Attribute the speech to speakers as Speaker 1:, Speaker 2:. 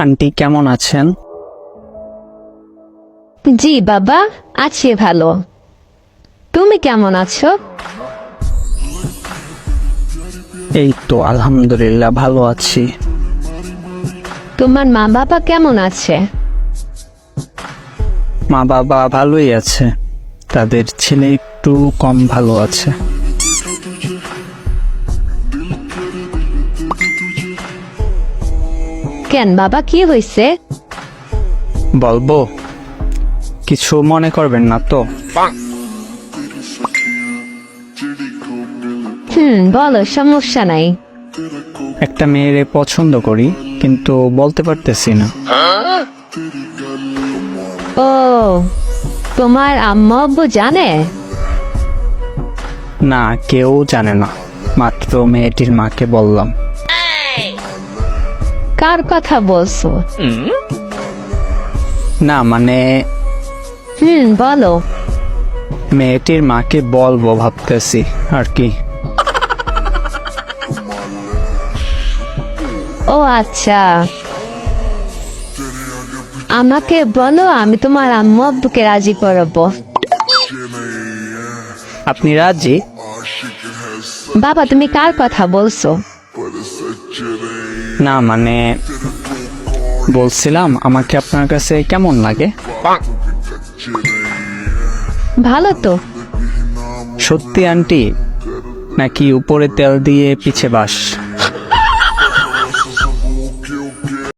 Speaker 1: Aunty কেমন আছেন?
Speaker 2: জি বাবা, আছি ভালো। তুমি কেমন আছো?
Speaker 1: এই তো আলহামদুলিল্লাহ ভালো আছি।
Speaker 2: তোমার মা বাবা কেমন আছে?
Speaker 1: মা বাবা ভালোই আছে, তাদের ছেলে একটু কম ভালো আছে।
Speaker 2: কেন বাবা, কি হয়েছে?
Speaker 1: বলবো? কিছু মনে করবেন না তো?
Speaker 2: বলো, সমস্যা নাই।
Speaker 1: একটা মেয়েরে পছন্দ করি, কিন্তু বলতে পারতেছি না।
Speaker 2: ও, তোমার আম্মা আব্বু জানে?
Speaker 1: না, কেউ জানে না, মাত্র মেয়েটির মাকে বললাম।
Speaker 2: কার কথা বলছো?
Speaker 1: না মানে
Speaker 2: বলো।
Speaker 1: মেয়েটির মাকে বলবো ভাবতেছি আর কি।
Speaker 2: ও আচ্ছা, আমাকে বলো, আমি তোমার আম্মু আব্বুকে রাজি করাবো।
Speaker 1: আপনি রাজি?
Speaker 2: বাবা, তুমি কার কথা বলছো?
Speaker 1: না মানে বলছিলাম, আমাকে আপনার কাছে কেমন লাগে?
Speaker 2: ভালো তো।
Speaker 1: সত্যি আন্টি, নাকি উপরে তেল দিয়ে পিছে বাস?